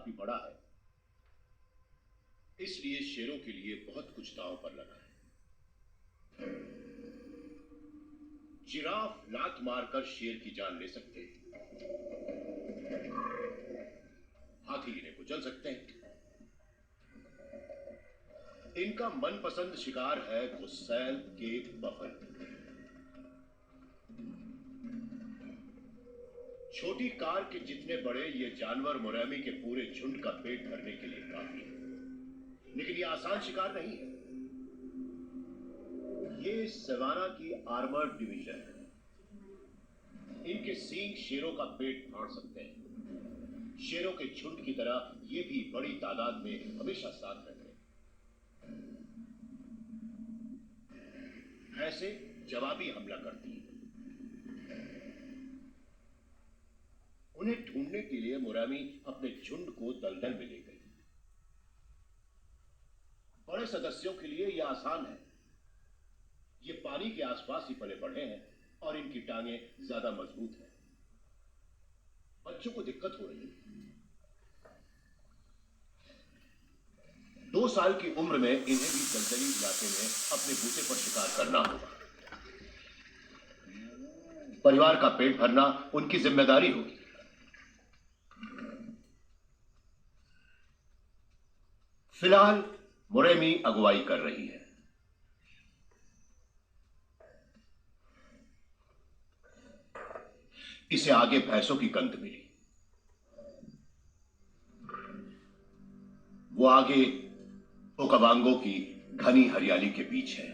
काफी बड़ा है, इसलिए शेरों के लिए बहुत कुछ दांव पर लगा है। जिराफ लात मारकर शेर की जान ले सकते हैं, हाथी इन्हें कुचल सकते हैं। इनका मनपसंद शिकार है गुस्सैल के बफल। छोटी कार के जितने बड़े ये जानवर मुरैमी के पूरे झुंड का पेट भरने के लिए काफी है, लेकिन ये आसान शिकार नहीं है। ये सवाना की आर्मर्ड डिवीजन है। इनके सींग शेरों का पेट फाड़ सकते हैं। शेरों के झुंड की तरह ये भी बड़ी तादाद में हमेशा साथ रहते हैं। ऐसे जवाबी हमला करती है। उन्हें ढूंढने के लिए मुरैमी अपने झुंड को दलदल में ले गई। बड़े सदस्यों के लिए यह आसान है। ये पानी के आसपास ही पले बढ़े हैं और इनकी टांगें ज्यादा मजबूत हैं। बच्चों को दिक्कत हो रही है। 2 साल की उम्र में इन्हें भी दलदली इलाके में अपने बूते पर शिकार करना होगा। परिवार का पेट भरना उनकी जिम्मेदारी होगी। फिलहाल मुरैमी अगुवाई कर रही है। इसे आगे भैंसों की गंध मिली। वो आगे ओकावांगो की घनी हरियाली के बीच है।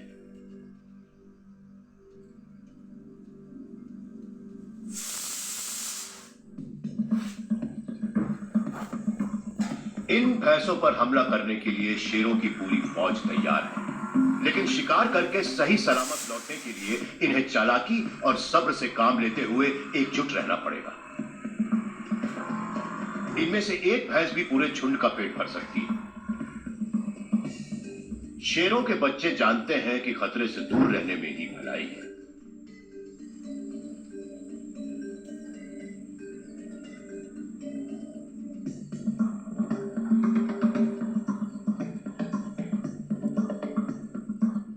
इन भैंसों पर हमला करने के लिए शेरों की पूरी फौज तैयार है, लेकिन शिकार करके सही सलामत लौटने के लिए इन्हें चालाकी और सब्र से काम लेते हुए एकजुट रहना पड़ेगा। इनमें से एक भैंस भी पूरे झुंड का पेट भर सकती है। शेरों के बच्चे जानते हैं कि खतरे से दूर रहने में ही भलाई है।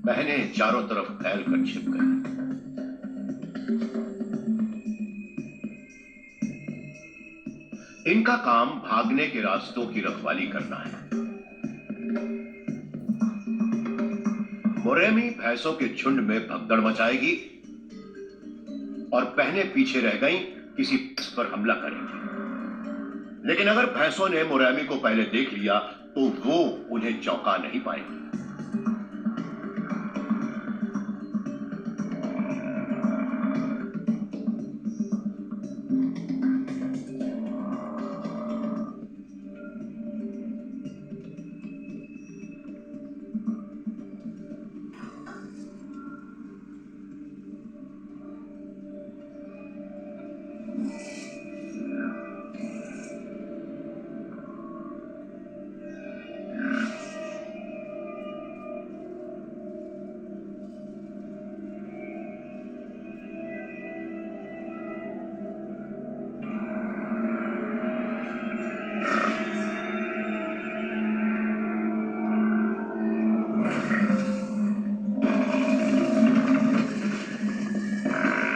बहनें चारों तरफ फैलकर छिप गई। इनका काम भागने के रास्तों की रखवाली करना है। मुरैमी भैंसों के झुंड में भगदड़ मचाएगी और बहनें पीछे रह गईं, किसी भैंस पर हमला करेंगी। लेकिन अगर भैंसों ने मुरैमी को पहले देख लिया तो वो उन्हें चौंका नहीं पाएंगी।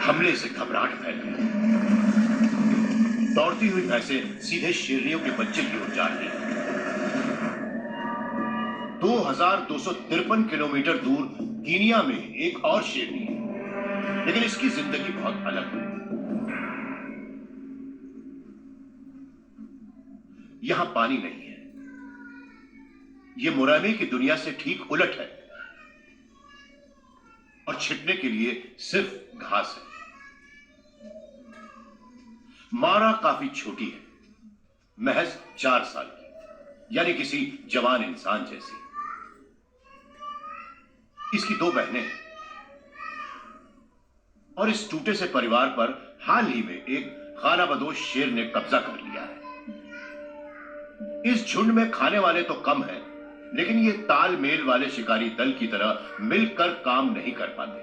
हमले से घबराहट फैल गई। दौड़ती हुई भैंसें सीधे शेरनियों के बच्चे की ओर जा रही हैं। 2253 किलोमीटर दूर कीनिया में एक और शेरनी है, लेकिन इसकी जिंदगी बहुत अलग है। यहां पानी नहीं है। यह मुरैमी की दुनिया से ठीक उलट है और छिपने के लिए सिर्फ घास है। मारा काफी छोटी है, महज 4 साल की, यानी किसी जवान इंसान जैसी। इसकी 2 बहनें हैं और इस टूटे से परिवार पर हाल ही में एक खानाबदोश शेर ने कब्जा कर लिया है। इस झुंड में खाने वाले तो कम हैं, लेकिन ये तालमेल वाले शिकारी दल की तरह मिलकर काम नहीं कर पाते।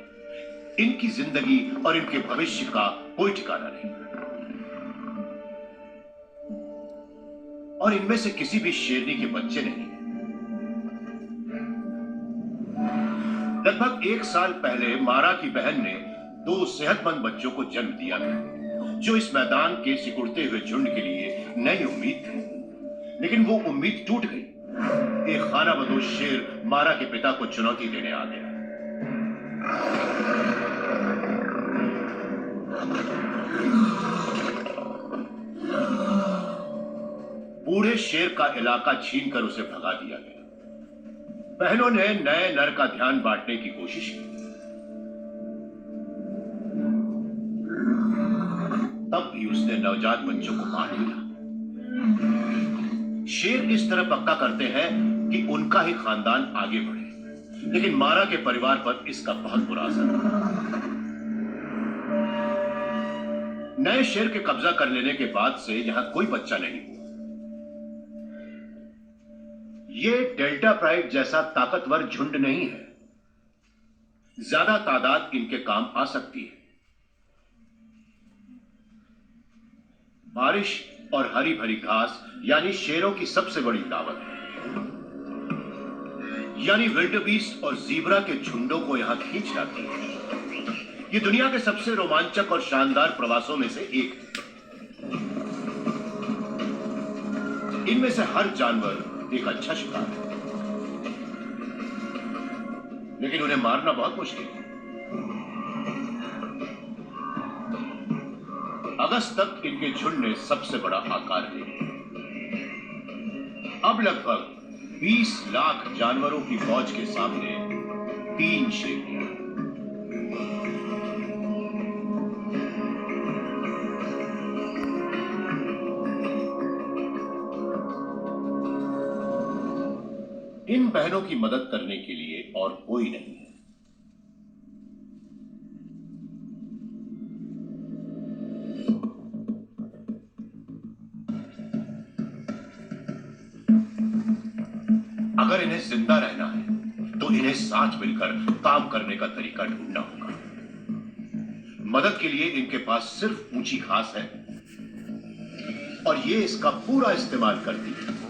इनकी जिंदगी और इनके भविष्य का कोई ठिकाना नहीं। और इनमें से किसी भी शेरनी के बच्चे नहीं हैं। लगभग 1 साल पहले मारा की बहन ने 2 सेहतमंद बच्चों को जन्म दिया था, जो इस मैदान के सिकुड़ते हुए झुंड के लिए नई उम्मीद थी। लेकिन वो उम्मीद टूट गई। एक खानाबदोश शेर मारा के पिता को चुनौती देने आ गया। बूढ़े शेर का इलाका छीनकर उसे भगा दिया गया। बहनों ने नए नर का ध्यान बांटने की कोशिश की। तब भी उसने नवजात बच्चों को मार दिया। शेर इस तरह पक्का करते हैं कि उनका ही खानदान आगे बढ़े, लेकिन मारा के परिवार पर इसका बहुत बुरा असर पड़ा। नए शेर के कब्जा कर लेने के बाद से यहां कोई बच्चा नहीं हुआ। ये डेल्टा प्राइड जैसा ताकतवर झुंड नहीं है। ज्यादा तादाद इनके काम आ सकती है। बारिश और हरी भरी घास यानी शेरों की सबसे बड़ी दावत है। यानी विल्डबीस्ट और ज़ीब्रा के झुंडों को यहां खींच लाती है। ये दुनिया के सबसे रोमांचक और शानदार प्रवासों में से एक है। इनमें से हर जानवर एक अच्छा शिकार है, लेकिन उन्हें मारना बहुत मुश्किल है। अगस्त तक इनके झुंड ने सबसे बड़ा आकार ले लिया। अब लगभग 20 लाख जानवरों की फौज के सामने 3 शेर। इन बहनों की मदद करने के लिए और कोई नहीं है। अगर इन्हें जिंदा रहना है तो इन्हें साथ मिलकर काम करने का तरीका ढूंढना होगा। मदद के लिए इनके पास सिर्फ ऊंची घास है और ये इसका पूरा इस्तेमाल करती है।